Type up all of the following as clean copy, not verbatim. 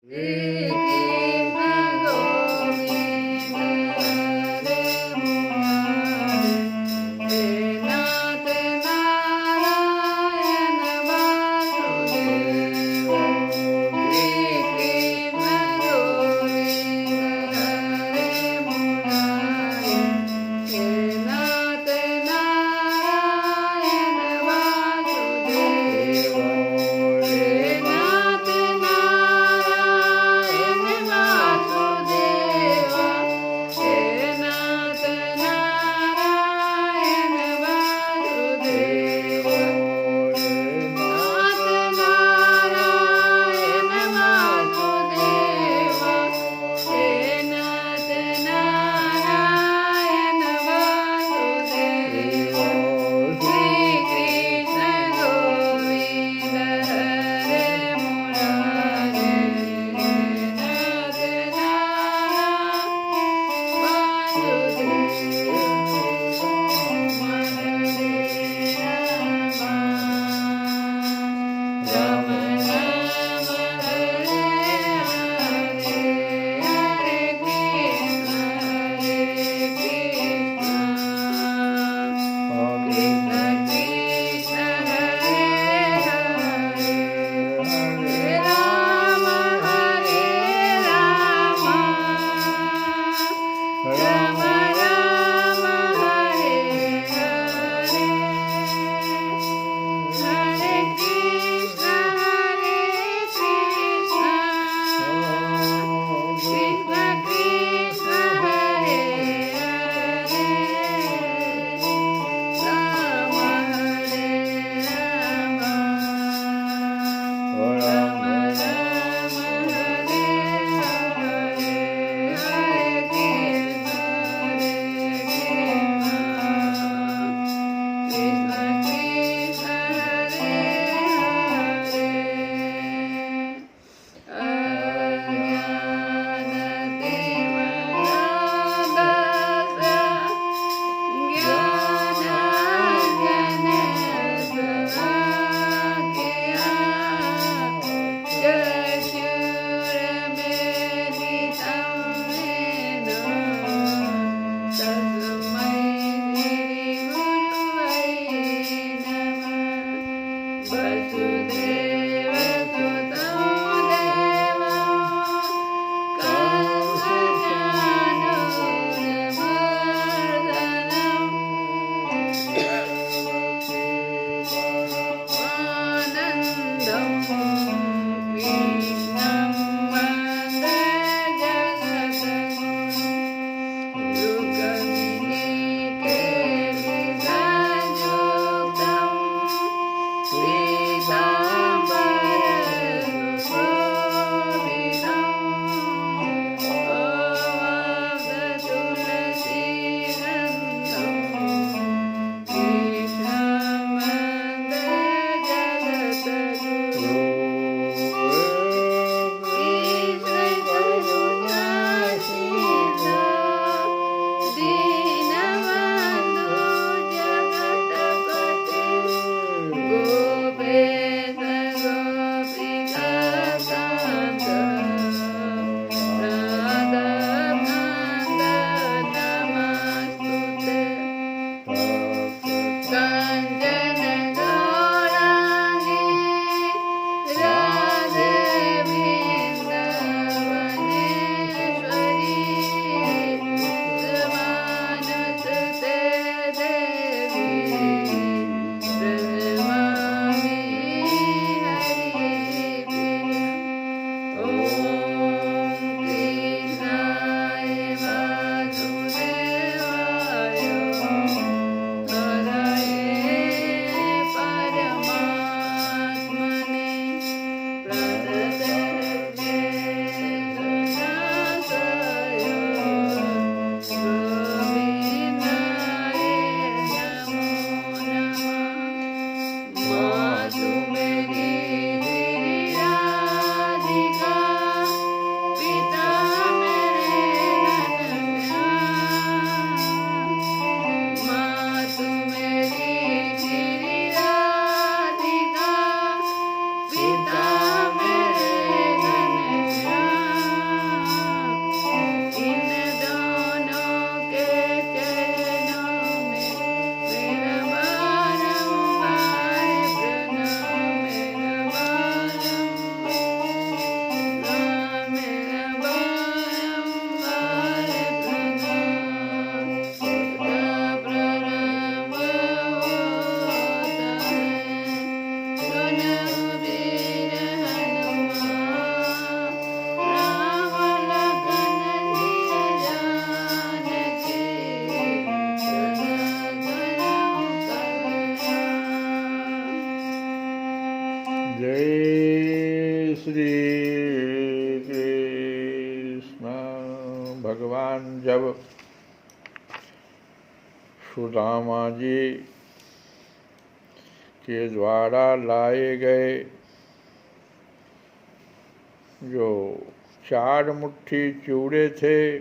Hare Krishna Govinda Hare Murari He Nath Narayana Vasudeva Hare Krishna Govinda Hare Murari He Nath Narayana Vasudeva He Nath Narayana भगवान जब सुदामा जी के द्वारा लाए गए जो 4 मुट्ठी चूड़े थे,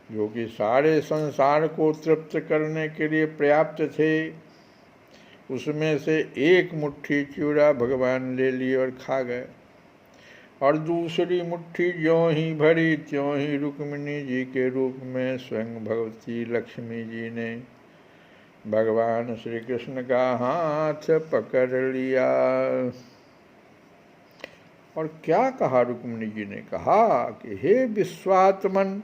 जो कि सारे संसार को तृप्त करने के लिए पर्याप्त थे, उसमें से 1 मुट्ठी चूड़ा भगवान ले लिए और खा गए। और दूसरी मुट्ठी ज्यों ही भरी त्यों ही रुक्मिणी जी के रूप में स्वयं भगवती लक्ष्मी जी ने भगवान श्री कृष्ण का हाथ पकड़ लिया। और क्या कहा रुक्मिणी जी ने? कहा कि हे विश्वात्मन,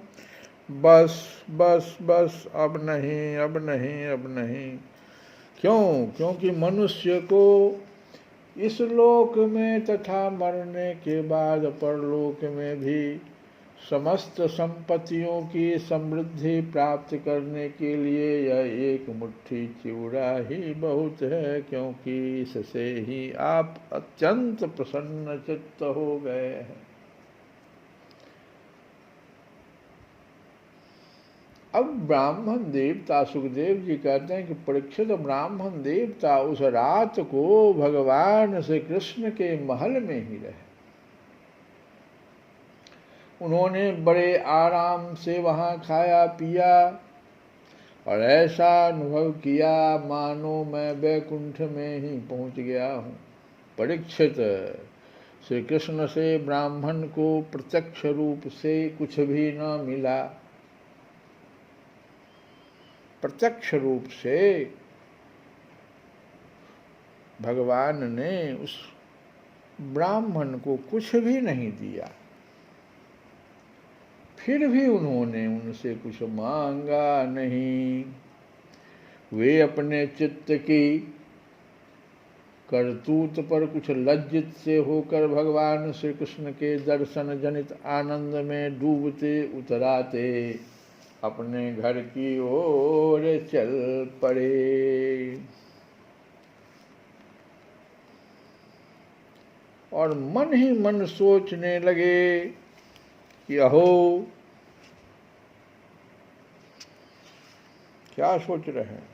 बस बस बस, अब नहीं, अब नहीं, अब नहीं। क्यों? क्योंकि मनुष्य को इस लोक में तथा मरने के बाद परलोक में भी समस्त संपत्तियों की समृद्धि प्राप्त करने के लिए यह 1 मुट्ठी चूड़ा ही बहुत है, क्योंकि इससे ही आप अत्यंत प्रसन्न चित्त हो गए हैं। अब ब्राह्मण देवता, सुखदेव जी कहते हैं कि परीक्षित ब्राह्मण देवता उस रात को भगवान श्री कृष्ण के महल में ही रहे। उन्होंने बड़े आराम से वहाँ खाया पिया और ऐसा अनुभव किया मानो मैं वैकुंठ में ही पहुँच गया हूँ। परीक्षित, श्री कृष्ण से ब्राह्मण को प्रत्यक्ष रूप से कुछ भी न मिला। प्रत्यक्ष रूप से भगवान ने उस ब्राह्मण को कुछ भी नहीं दिया, फिर भी उन्होंने उनसे कुछ मांगा नहीं। वे अपने चित्त की करतूत पर कुछ लज्जित से होकर भगवान श्री कृष्ण के दर्शन जनित आनंद में डूबते उतराते अपने घर की ओर चल पड़े। और मन ही मन सोचने लगे कि अहो, क्या सोच रहे हैं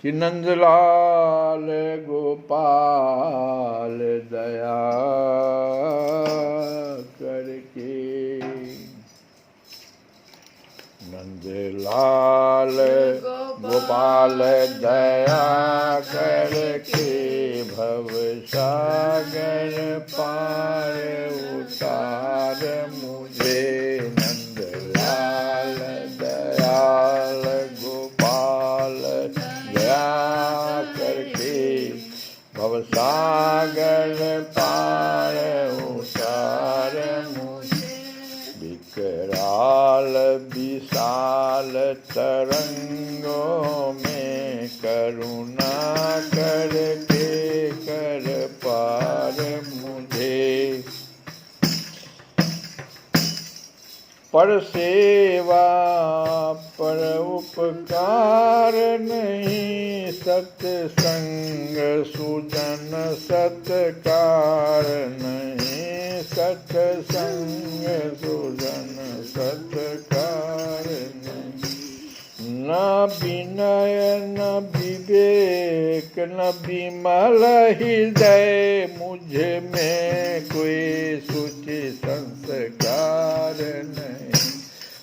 कि नंदलाल गोपाल दया करके, नंदलाल गोपाल दया करके भव सागर पार उतार मुझे। नंदलाल दयाल गोपाल दया करके भव सागर पार उतार मुझे। विकराल विशाल तरंगों में करुणा करके कर पार मुझे। पर सेवा पर उपकार नहीं, सत्संग सुजन सत्कार नहीं, सत्संग सुजन सत्कार नहीं। न विनय न विवेक न विमल हृदय, मुझ में कोई सुचि संस्कार नहीं,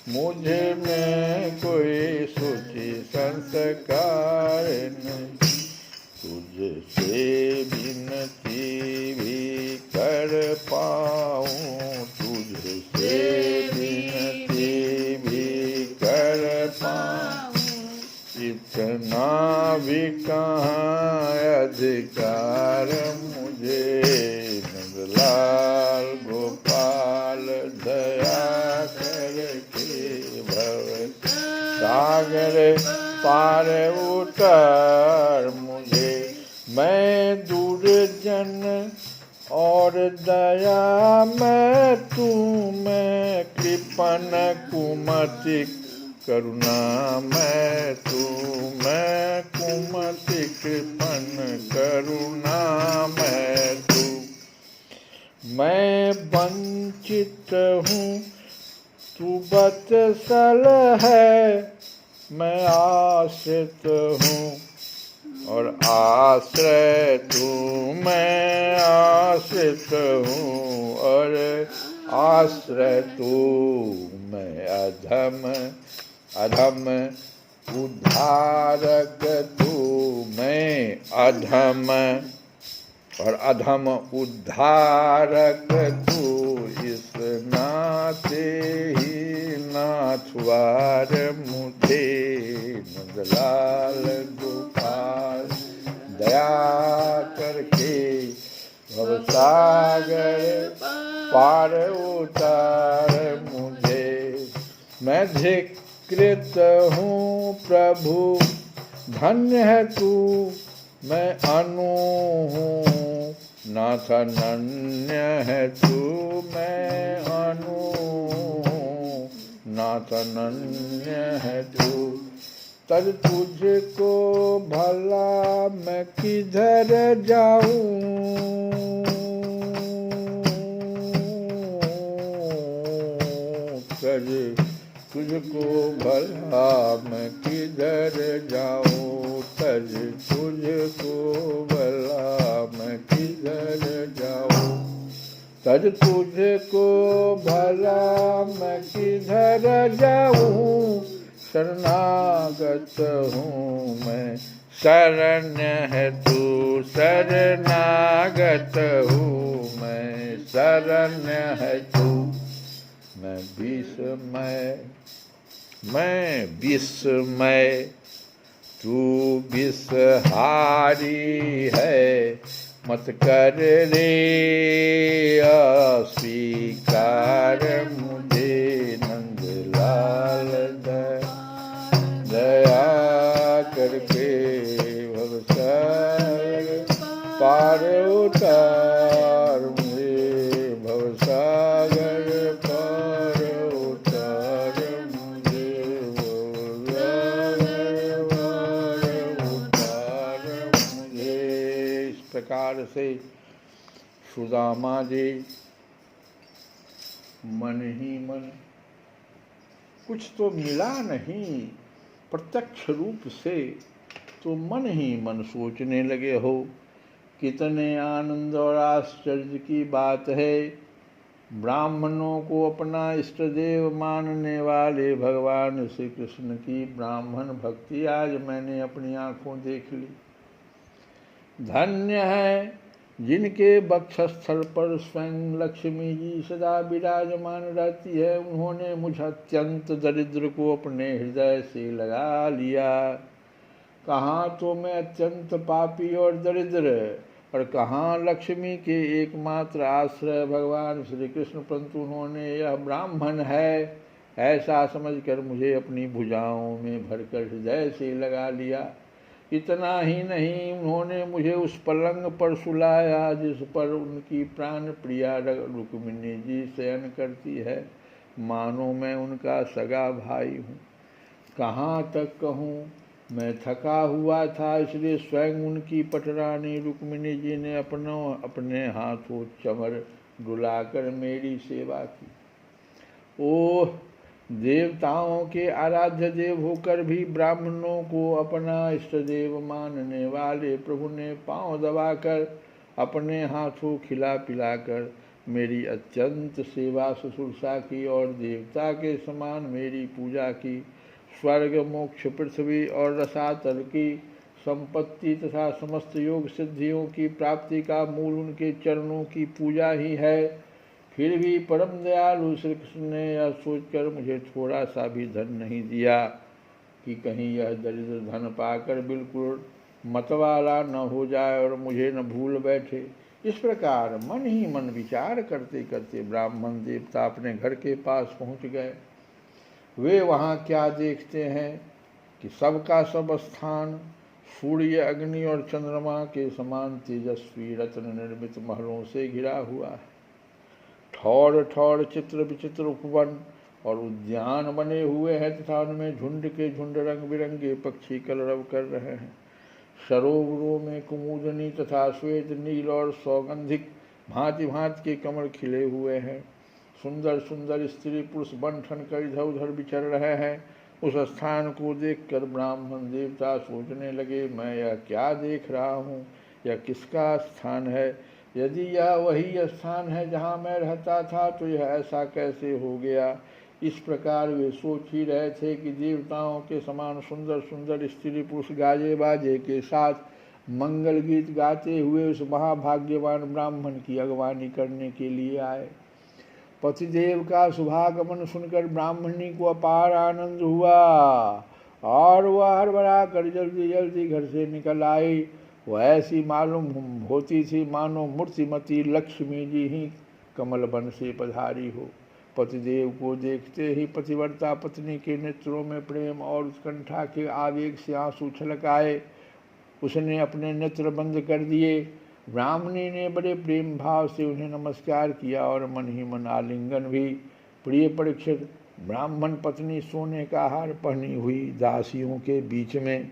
मुझ में कोई सुचि संस्कार नहीं। तुझसे विनती भी कर पाऊँ, तुझसे विनती भी कर पाऊँ, इतना भी कहाँ अधिकार मुझे। नंदलाल गोपाल दया करके भव सागर पार उतार मुझे। मैं दुर्जन और दया मैं तू, मैं कृपण कुमति करुणा मैं तू, मैं कुमति कृपण करुणा मैं तू। मैं वंचित हूँ तू वत्सल है, मैं आश्रित हूँ और आश्रय तू, मैं आश्रित हूँ और आश्रय तू, मैं अधम अधम उद्धारक तू, मैं अधम और अधम उद्धारक तू, इस नाते ही नाथवार मुझे नंदलाल गोपाल दया करके भवसागर पार उतार मुझे। मैं धिकृत हूँ प्रभु धन्य है तू, मैं अनु हूँ नाथ अनन्य है तू, मैं अनु हूँ नाथ अनन्य है तू। तज तुझको भला मैं किधर जाऊँ, तज तुझको भला मैं किधर जाऊँ, तज तुझको भला मैं किधर जाऊँ, तज तुझको भला मैं किधर जाऊँ, शरणागत हूँ मैं शरण्य है तू, शरणागत हूँ मैं शरण्य है तू। मैं विस्मय तू विषहारी है, मत कर रे अस्वीकार मुझे नंदलाल दया करके भवसागर पार उतार मुझे, भवसागर पार उतार मुझे, भवसागर पार उतार मुझे। इस प्रकार से सुदामा जी मन ही मन, कुछ तो मिला नहीं प्रत्यक्ष रूप से, तो मन ही मन सोचने लगे हो। कितने आनंद और आश्चर्य की बात है, ब्राह्मणों को अपना इष्ट देव मानने वाले भगवान श्री कृष्ण की ब्राह्मण भक्ति आज मैंने अपनी आंखों देख ली। धन्य है जिनके वक्षस्थल पर स्वयं लक्ष्मी जी सदा विराजमान रहती है। उन्होंने मुझ अत्यंत दरिद्र को अपने हृदय से लगा लिया। कहाँ तो मैं अत्यंत पापी और दरिद्र, और कहाँ लक्ष्मी के एकमात्र आश्रय भगवान श्री कृष्ण, परंतु उन्होंने यह ब्राह्मण है ऐसा समझकर मुझे अपनी भुजाओं में भरकर हृदय से लगा लिया। इतना ही नहीं, उन्होंने मुझे उस पलंग पर सुलाया जिस पर उनकी प्राण प्रिया रुक्मिणी जी शयन करती है, मानो मैं उनका सगा भाई हूँ। कहाँ तक कहूँ, मैं थका हुआ था, इसलिए स्वयं उनकी पटरानी रुक्मिणी जी ने अपने हाथों चमर डुलाकर मेरी सेवा की। ओह, देवताओं के आराध्य देव होकर भी ब्राह्मणों को अपना इष्ट देव मानने वाले प्रभु ने पांव दबाकर अपने हाथों खिला पिलाकर मेरी अत्यंत सेवा शुश्रूषा की और देवता के समान मेरी पूजा की। स्वर्ग, मोक्ष, पृथ्वी और रसातल की संपत्ति तथा समस्त योग सिद्धियों की प्राप्ति का मूल उनके चरणों की पूजा ही है। फिर भी परम दयालु श्री कृष्ण ने यह सोचकर मुझे थोड़ा सा भी धन नहीं दिया कि कहीं यह दरिद्र धन पाकर बिल्कुल मतवाला न हो जाए और मुझे न भूल बैठे। इस प्रकार मन ही मन विचार करते करते ब्राह्मण देवता अपने घर के पास पहुंच गए। वे वहाँ क्या देखते हैं कि सबका सब स्थान सूर्य, अग्नि और चंद्रमा के समान तेजस्वी रत्न निर्मित महलों से घिरा हुआ है। ठौर ठौर चित्र विचित्र उपवन और उद्यान बने हुए हैं तथा उनमें झुंड के झुंड रंग बिरंगे पक्षी कलरव कर रहे हैं। सरोवरों में कुमुदनी तथा श्वेत, नील और सौगंधिक भांति भांति के कमल खिले हुए हैं। सुंदर सुंदर स्त्री पुरुष बन ठन कर इधर उधर विचर रहे हैं। उस स्थान को देखकर ब्राह्मण देवता सोचने लगे, मैं यह क्या देख रहा हूँ, यह किसका स्थान है? यदि यह वही स्थान है जहाँ मैं रहता था तो यह ऐसा कैसे हो गया? इस प्रकार वे सोच ही रहे थे कि देवताओं के समान सुंदर सुंदर स्त्री पुरुष गाजे बाजे के साथ मंगल गीत गाते हुए उस महाभाग्यवान ब्राह्मण की अगवानी करने के लिए आए। पतिदेव का शुभागमन सुनकर ब्राह्मणी को अपार आनंद हुआ और वह हड़बड़ा कर जल्दी जल्दी घर से निकल आई। वह ऐसी मालूम होती थी मानो मूर्तिमती लक्ष्मी जी ही कमल बन से पधारी हो। पतिदेव को देखते ही पतिव्रता पत्नी के नेत्रों में प्रेम और उत्कंठा के आवेग से आंसू छलक आए। उसने अपने नेत्र बंद कर दिए। ब्राह्मणी ने बड़े प्रेम भाव से उन्हें नमस्कार किया और मन ही मन आलिंगन भी। प्रिय परीक्षित, ब्राह्मण पत्नी सोने का हार पहनी हुई दासियों के बीच में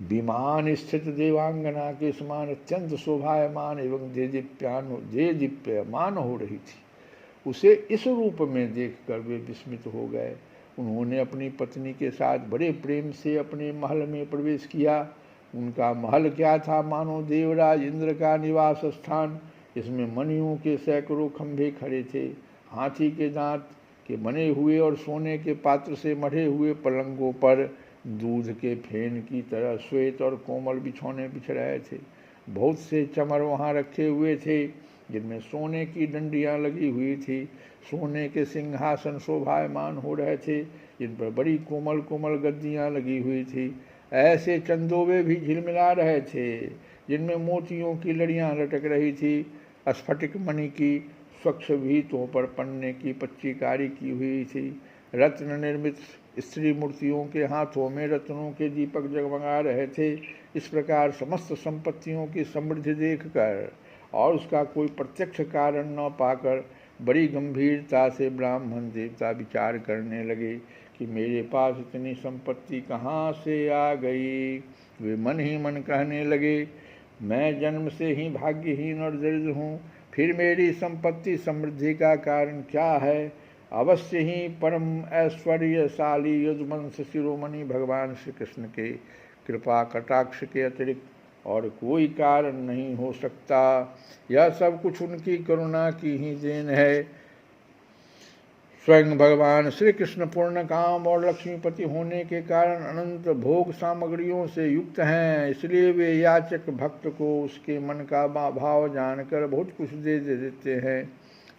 विमान स्थित देवांगना के समान अत्यंत शोभायमान एवं दीप्यमान हो रही थी। उसे इस रूप में देखकर वे विस्मित हो गए। उन्होंने अपनी पत्नी के साथ बड़े प्रेम से अपने महल में प्रवेश किया। उनका महल क्या था, मानो देवराज इंद्र का निवास स्थान। इसमें मणियों के सैकड़ों खंभे खड़े थे। हाथी के दांत के बने हुए और सोने के पात्र से मढ़े हुए पलंगों पर दूध के फेन की तरह श्वेत और कोमल बिछौने बिछ रहे थे। बहुत से चमर वहाँ रखे हुए थे जिनमें सोने की डंडियाँ लगी हुई थी। सोने के सिंहासन शोभायमान हो रहे थे जिन पर बड़ी कोमल कोमल गद्दियाँ लगी हुई थी। ऐसे चंदोवे भी झिलमिला रहे थे जिनमें मोतियों की लड़ियाँ लटक रही थी। स्फटिक मणि की स्वच्छ भीतों पर पन्ने की पच्चीकारी की हुई थी। रत्न निर्मित स्त्री मूर्तियों के हाथों में रत्नों के दीपक जगमगा रहे थे। इस प्रकार समस्त संपत्तियों की समृद्धि देखकर और उसका कोई प्रत्यक्ष कारण न पाकर बड़ी गंभीरता से ब्राह्मण देवता विचार करने लगे कि मेरे पास इतनी संपत्ति कहाँ से आ गई। वे मन ही मन कहने लगे, मैं जन्म से ही भाग्यहीन और दरिद्र हूँ, फिर मेरी संपत्ति समृद्धि का कारण क्या है? अवश्य ही परम ऐश्वर्यशाली यदुवंश शिरोमणि भगवान श्री कृष्ण के कृपा कटाक्ष के अतिरिक्त और कोई कारण नहीं हो सकता। यह सब कुछ उनकी करुणा की ही देन है। स्वयं भगवान श्री कृष्ण पूर्ण काम और लक्ष्मीपति होने के कारण अनंत भोग सामग्रियों से युक्त हैं। इसलिए वे याचक भक्त को उसके मन का भाव जानकर बहुत कुछ दे देते हैं,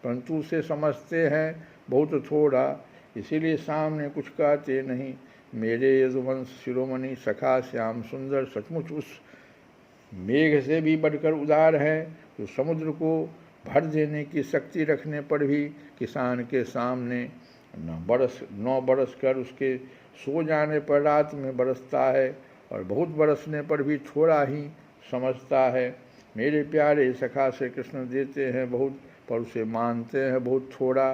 परंतु उसे समझते हैं बहुत थोड़ा, इसीलिए सामने कुछ कहते नहीं। मेरे यदुवंश शिरोमणि सखा श्याम सुंदर सचमुच उस मेघ से भी बढ़कर उदार है जो समुद्र को भर देने की शक्ति रखने पर भी किसान के सामने 9 बरस कर उसके सो जाने पर रात में बरसता है और बहुत बरसने पर भी थोड़ा ही समझता है। मेरे प्यारे सखा श्री कृष्ण देते हैं बहुत पर उसे मानते हैं बहुत थोड़ा,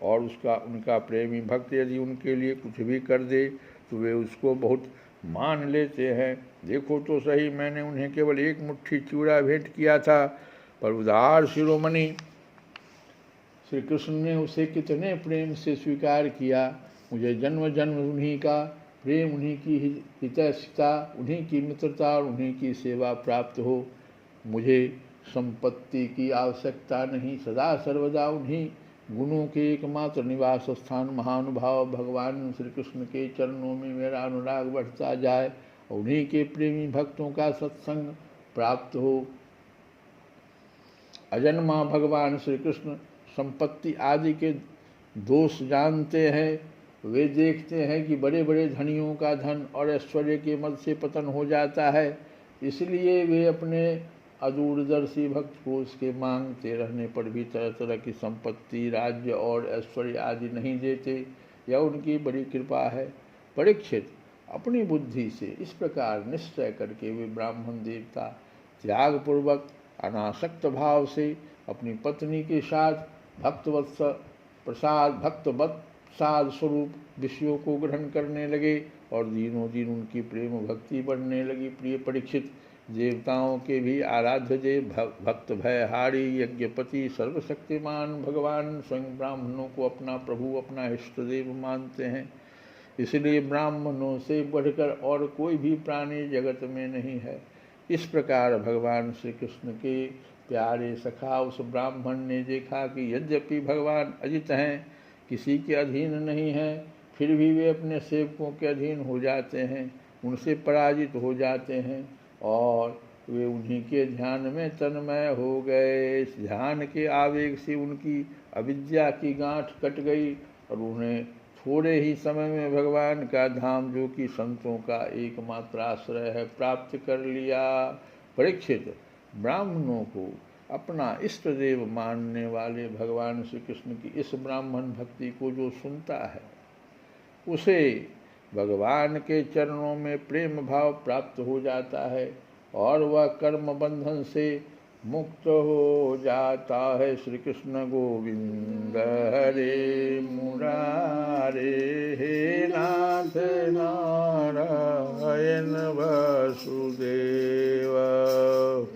और उनका प्रेमी भक्त यदि उनके लिए कुछ भी कर दे तो वे उसको बहुत मान लेते हैं। देखो तो सही, मैंने उन्हें केवल 1 मुट्ठी चूड़ा भेंट किया था, पर उदार शिरोमणि श्री कृष्ण ने उसे कितने प्रेम से स्वीकार किया। मुझे जन्म जन्म उन्हीं का प्रेम, उन्हीं की हितैषिता, उन्हीं की मित्रता और उन्हीं की सेवा प्राप्त हो। मुझे संपत्ति की आवश्यकता नहीं, सदा सर्वदा उन्हीं गुणों के एकमात्र निवास स्थान महानुभाव भगवान श्री कृष्ण के चरणों में मेरा अनुराग बढ़ता जाए, उन्हीं के प्रेमी भक्तों का सत्संग प्राप्त हो। अजन्मा भगवान श्री कृष्ण संपत्ति आदि के दोष जानते हैं। वे देखते हैं कि बड़े बड़े धनियों का धन और ऐश्वर्य के मद से पतन हो जाता है, इसलिए वे अपने अदूरदर्शी भक्त को उसके मांगते रहने पर भी तरह तरह की संपत्ति, राज्य और ऐश्वर्य आदि नहीं देते। यह उनकी बड़ी कृपा है। परीक्षित, अपनी बुद्धि से इस प्रकार निश्चय करके वे ब्राह्मण देवता त्यागपूर्वक अनासक्त भाव से अपनी पत्नी के साथ भक्तवत्साद स्वरूप विषयों को ग्रहण करने लगे और दिनों दिन उनकी प्रेम भक्ति बढ़ने लगी। प्रिय परीक्षित, देवताओं के भी आराध्य देव, भक्त भयहारी, यज्ञपति, सर्वशक्तिमान भगवान स्वयं ब्राह्मणों को अपना प्रभु, अपना इष्ट देव मानते हैं। इसलिए ब्राह्मणों से बढ़कर और कोई भी प्राणी जगत में नहीं है। इस प्रकार भगवान श्री कृष्ण के प्यारे सखा उस ब्राह्मण ने देखा कि यद्यपि भगवान अजित हैं, किसी के अधीन नहीं हैं, फिर भी वे अपने सेवकों के अधीन हो जाते हैं, उनसे पराजित हो जाते हैं और वे उन्हीं के ध्यान में तन्मय हो गए। इस ध्यान के आवेग से उनकी अविद्या की गांठ कट गई और उन्हें थोड़े ही समय में भगवान का धाम, जो कि संतों का एकमात्र आश्रय है, प्राप्त कर लिया। परीक्षित, ब्राह्मणों को अपना इष्ट देव मानने वाले भगवान श्री कृष्ण की इस ब्राह्मण भक्ति को जो सुनता है, उसे भगवान के चरणों में प्रेम भाव प्राप्त हो जाता है और वह कर्म बंधन से मुक्त हो जाता है। श्री कृष्ण गोविंद हरे मुरारे, हे नाथ नारायण वासुदेव।